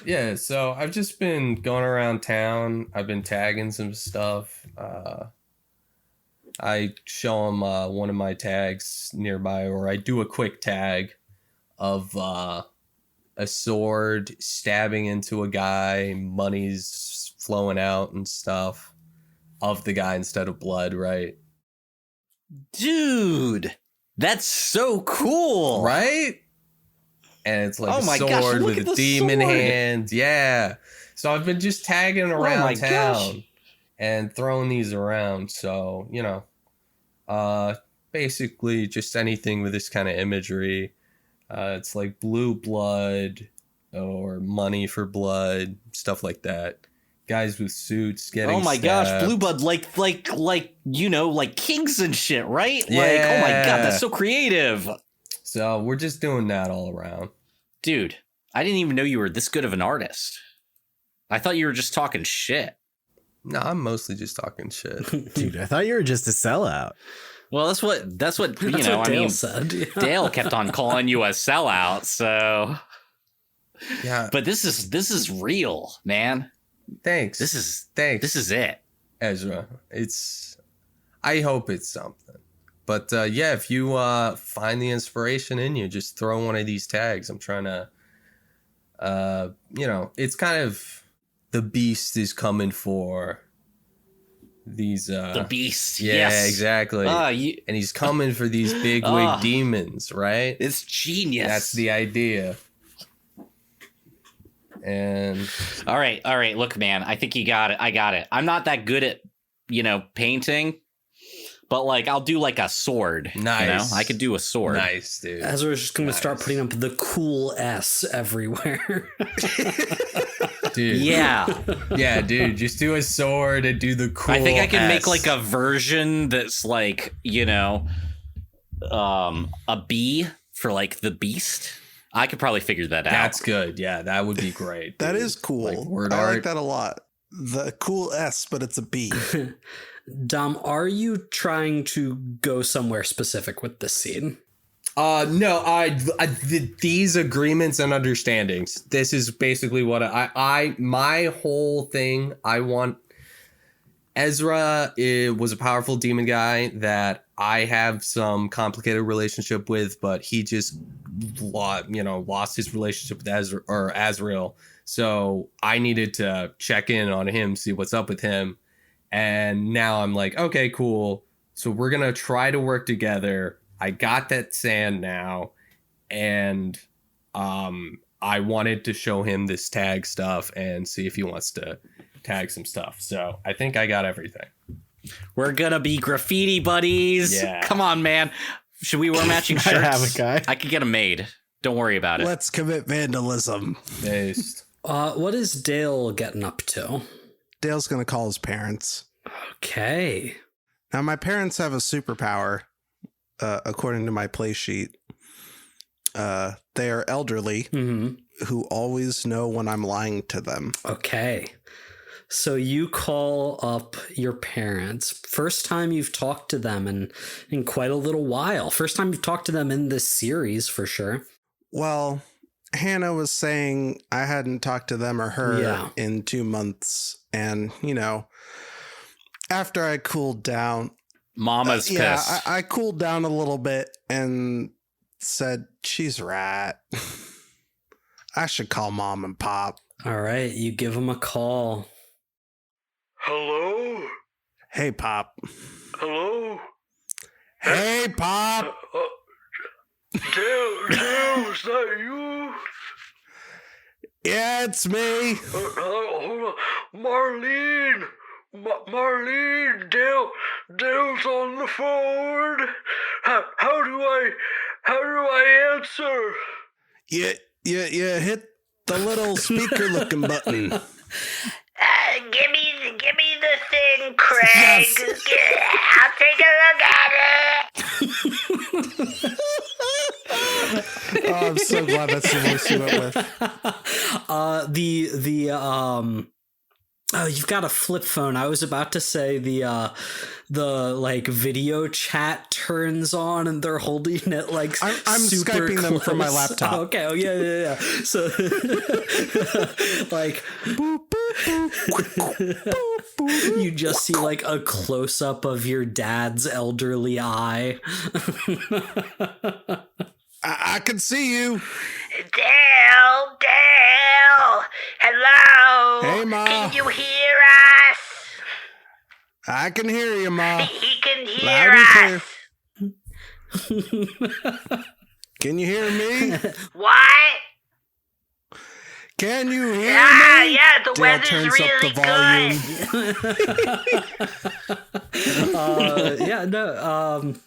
Yeah, so I've just been going around town. I've been tagging some stuff. I show them one of my tags nearby, or I do a quick tag of a sword stabbing into a guy, money's flowing out and stuff of the guy instead of blood, right? Dude, that's so cool. Right? And it's like a sword gosh, with a demon hand. Yeah. So I've been just tagging around town and throwing these around. So, basically just anything with this kind of imagery. It's like blue blood or money for blood, stuff like that. Guys with suits getting stabbed. Gosh, blue blood, like kings and shit, right? Yeah. Like, oh my God, that's so creative. So we're just doing that all around. Dude, I didn't even know you were this good of an artist. I thought you were just talking shit. No, I'm mostly just talking shit. Dude, I thought you were just a sellout. Well, that's what Dale said. Yeah. Dale kept on calling you a sellout, so Yeah. but this is real, man. Thanks. This is Thanks. This is it. Ezra. I hope it's something. But yeah, if you find the inspiration in you, just throw one of these tags. I'm trying to, it's kind of the beast is coming for these. The beast. Yeah, yes. exactly. And he's coming for these big wig demons, right? It's genius. That's the idea. And all right. Look, man, I think you got it. I got it. I'm not that good at, painting, but like I'll do like a sword. Nice. I could do a sword. Nice, dude. Ezra's just going to start putting up the cool S everywhere. Dude. Yeah, dude. Just do a sword and do the cool I think I can make S. like a version that's like, a bee for like the beast. I could probably figure that out. That's good. Yeah, that would be great. That dude. is cool. Like word I art. like that a lot. The cool S, but it's a B. Dom, are you trying to go somewhere specific with this scene? No, these agreements and understandings. This is basically what my whole thing. I want Ezra was a powerful demon guy that I have some complicated relationship with, but he just lost his relationship with Azrael. So I needed to check in on him, see what's up with him. And now I'm like, okay, cool. So we're going to try to work together. I got that sand now. And I wanted to show him this tag stuff and see if he wants to tag some stuff. So I think I got everything. We're going to be graffiti buddies. Yeah. Come on, man. Should we wear matching shirts? I have a guy. I could get them made. Don't worry about it. Let's commit vandalism. Based. What is Dale getting up to? Dale's going to call his parents. Okay. Now, my parents have a superpower, according to my play sheet. They are elderly who always know when I'm lying to them. Okay. So you call up your parents. First time you've talked to them in quite a little while. First time you've talked to them in this series, for sure. Well, Hannah was saying I hadn't talked to them or her in 2 months. And, after I cooled down. Mama's pissed. Yeah, I cooled down a little bit and said, she's right. I should call Mom and Pop. All right. You give them a call. Hello? Hey, Pop. Hello? Hey, Pop. Dale, is that you? Yeah, it's me. Hold on. Marlene! Marlene! Dale's on the phone! How do I answer? You hit the little speaker-looking button. Give me the thing, Craig. Yes. I'll take a look at it. Oh, I'm so glad that's the voice you went with. Oh, you've got a flip phone. I was about to say the like video chat turns on and they're holding it like I'm super Skyping close. them from my laptop. Okay, oh yeah. So like Boop, boop, boop. you just see like a close up of your dad's elderly eye. I can see you. Dale. Hello. Hey, Ma. Can you hear us? I can hear you, Ma. He can hear Loud and us. Can you hear me? What? Can you hear me? Yeah, the Dale weather's turns really volume. good.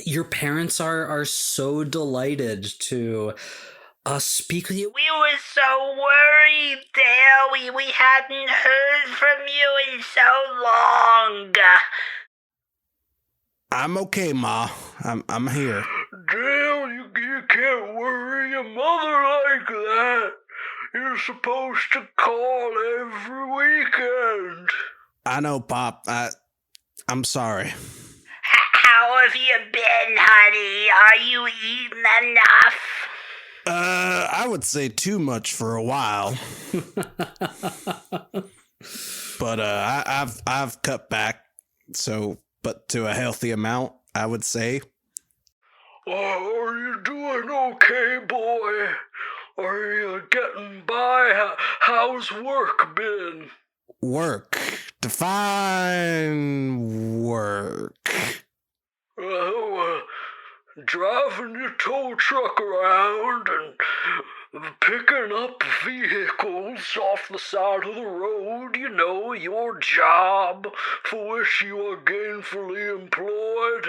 Your parents are so delighted to speak with you. We were so worried, Dale. We hadn't heard from you in so long. I'm okay, Ma. I'm here. Dale, you can't worry your mother like that. You're supposed to call every weekend. I know, Pop. I'm sorry. How have you been, honey? Are you eating enough? I would say too much for a while. But I've cut back, but to a healthy amount. I would say. Are you doing okay, boy? Are you getting by? How's work been? Work. Define work. Well, driving your tow truck around and picking up vehicles off the side of the road, you know, your job for which you are gainfully employed.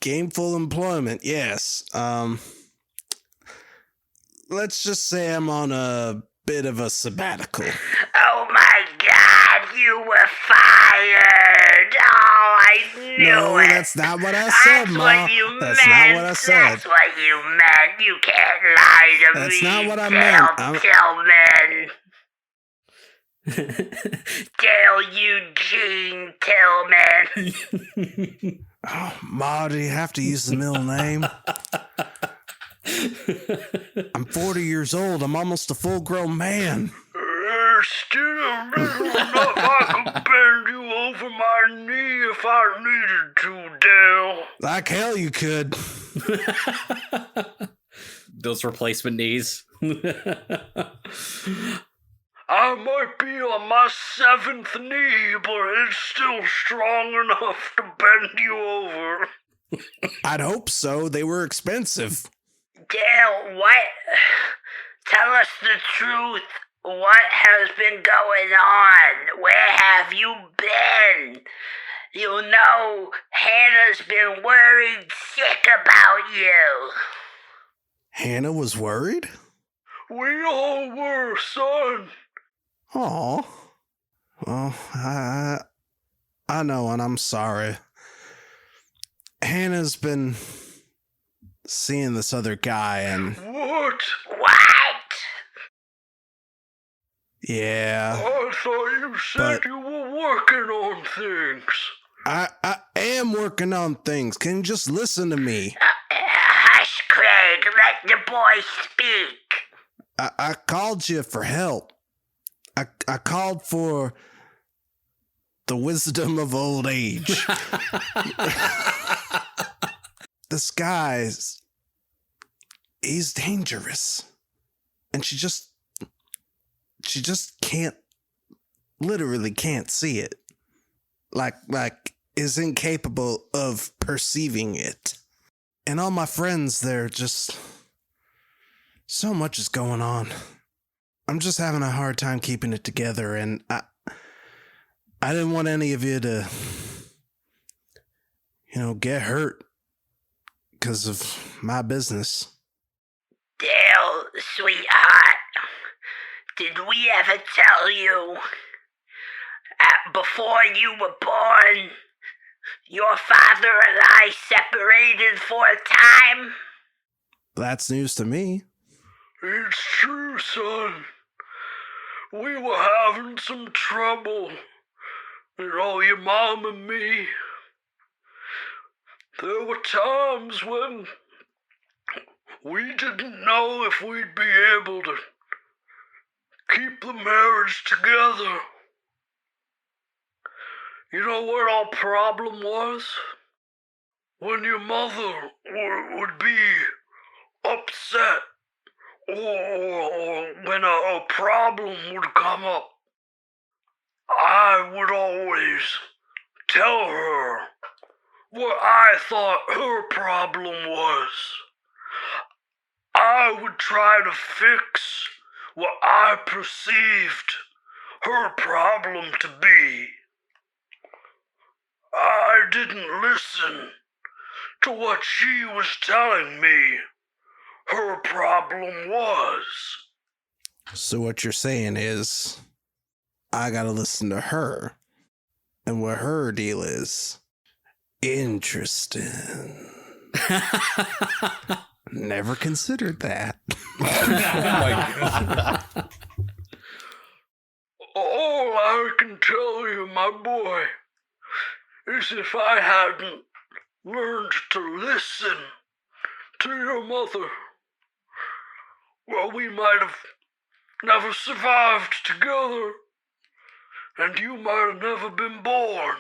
Gainful employment, yes. Let's just say I'm on a bit of a sabbatical. Oh my God, you were fired! Oh, I knew No, it. that's not what I said, That's Ma. what you That's meant. not what I said. That's what you meant. You can't lie to That's me. not what I meant. Dale Eugene Tillman. Oh, Ma, do you have to use the middle name? I'm 40 years old. I'm almost a full-grown man. There's still little enough I could bend you over my knee if I needed to, Dale. Like hell you could. Those replacement knees. I might be on my 7th knee, but it's still strong enough to bend you over. I'd hope so. They were expensive. Dale, what? Tell us the truth. What has been going on? Where have you been? You know, Hannah's been worried sick about you. Hannah was worried? We all were, son. Aw. Well, I know, and I'm sorry. Hannah's been seeing this other guy, and What? What? yeah, I thought you said But- you were working on things. I am working on things. Can you just listen to me? Hush, Craig. Let the boy speak. I called you for help. I called for the wisdom of old age. This guy's, he's dangerous. And she just literally can't see it. Like is incapable of perceiving it. And all my friends, they're just, so much is going on. I'm just having a hard time keeping it together, and I didn't want any of you to, get hurt because of my business. Dale, sweetheart, did we ever tell you, before you were born, your father and I separated for a time? That's news to me. It's true, son. We were having some trouble. Your mom and me. There were times when we didn't know if we'd be able to keep the marriage together. You know what our problem was? When your mother would be upset, or when a problem would come up, I would always tell her what I thought her problem was. I would try to fix what I perceived her problem to be. I didn't listen to what she was telling me her problem was. So what you're saying is, I gotta listen to her, and what her deal is. Interesting. Never considered that. Oh my God. All I can tell you, my boy, is if I hadn't learned to listen to your mother, well, we might have never survived together, and you might have never been born.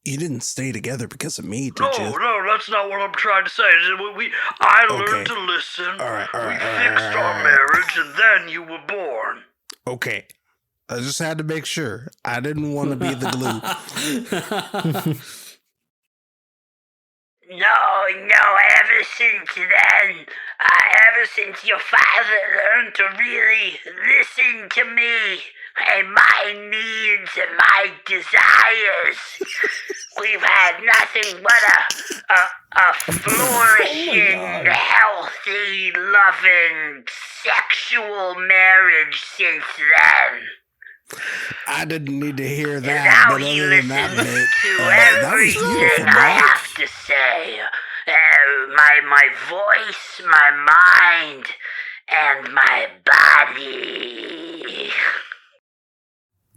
You didn't stay together because of me, did No, you? no, that's not what I'm trying to say. I learned Okay. to listen. All right, all right, We all right, fixed all right, our all right. marriage, and then you were born. Okay. I just had to make sure. I didn't want to be the glue. No, ever since then, ever since your father learned to really listen to me and my needs and my desires, we've had nothing but a flourishing, healthy, loving, sexual marriage since then. I didn't need to hear And that, now but he other than that listens bit, to that was everything beautiful, I Mark. have to say. My voice, my mind, and my body.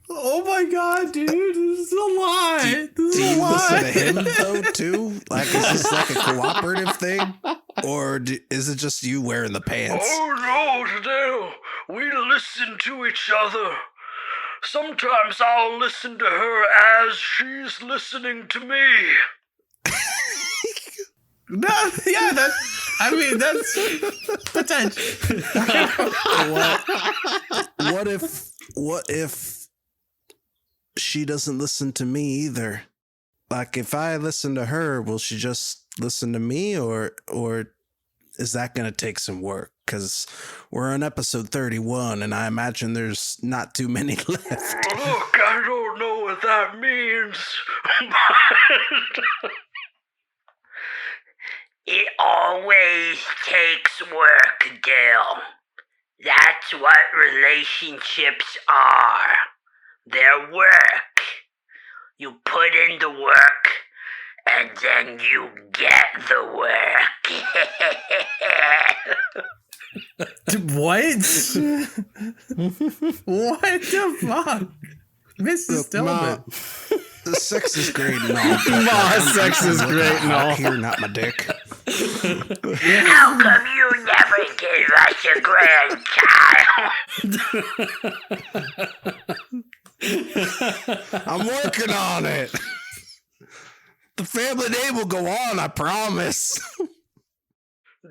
Oh my god, dude, this is a lot. Do you listen to him, though, too? Like, is this like a cooperative thing? Or is it just you wearing the pants? Oh no, Dale. We listen to each other. Sometimes I'll listen to her as she's listening to me. No, yeah, that's potential. What if she doesn't listen to me either? Like, if I listen to her, will she just listen to me, or is that going to take some work? Because we're on episode 31, and I imagine there's not too many left. Look, I don't know what that means. It always takes work, Dale. That's what relationships are. They're work. You put in the work, and then you get the work. What? What the fuck? Mrs. Look, Stillman. The sex is great and all. Sex is great and all. Here, not my dick. How come you never gave us a grandchild? I'm working on it. The family name will go on, I promise.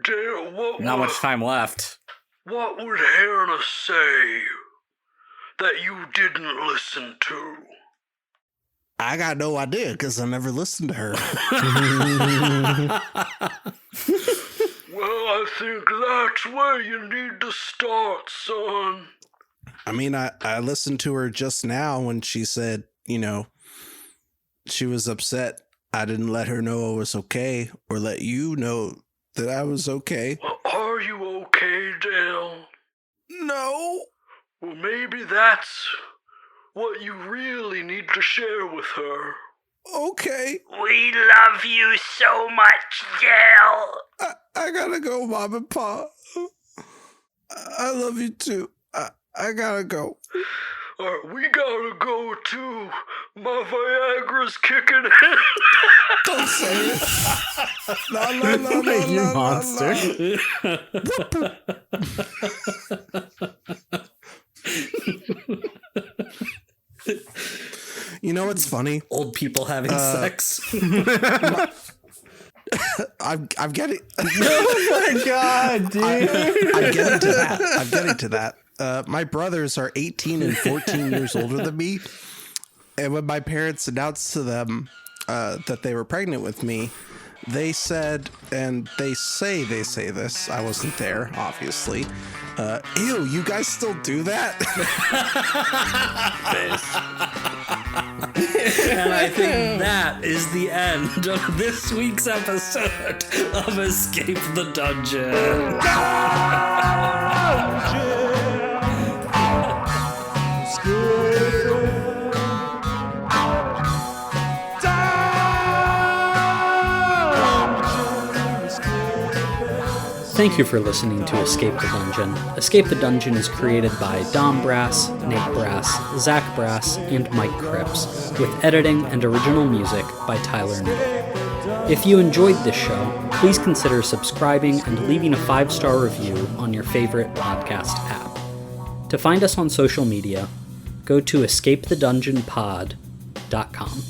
Dale, Not much time left. what would Hannah say that you didn't listen to? I got no idea because I never listened to her. Well, I think that's where you need to start, son. I mean, I listened to her just now when she said, she was upset I didn't let her know I was okay, or let you know that I was okay. Are you okay, Dale? No. Well, maybe that's what you really need to share with her. Okay. We love you so much, Dale. I gotta go, Mom and Pa. I love you too. I gotta go. We gotta go too. My Viagra's kicking in. Don't say it. No, You monster. You know what's funny? Old people having sex. I'm getting. Oh my god, dude. I'm getting to that. My brothers are 18 and 14 years older than me. And when my parents announced to them that they were pregnant with me, they said, and they say this, I wasn't there, obviously. Ew, you guys still do that? And I think that is the end of this week's episode of Escape the Dungeon. Thank you for listening to Escape the Dungeon. Escape the Dungeon is created by Dom Brass, Nate Brass, Zach Brass, and Mike Cripps, with editing and original music by Tyler Knittle. If you enjoyed this show, please consider subscribing and leaving a 5-star review on your favorite podcast app. To find us on social media, go to escapethedungeonpod.com.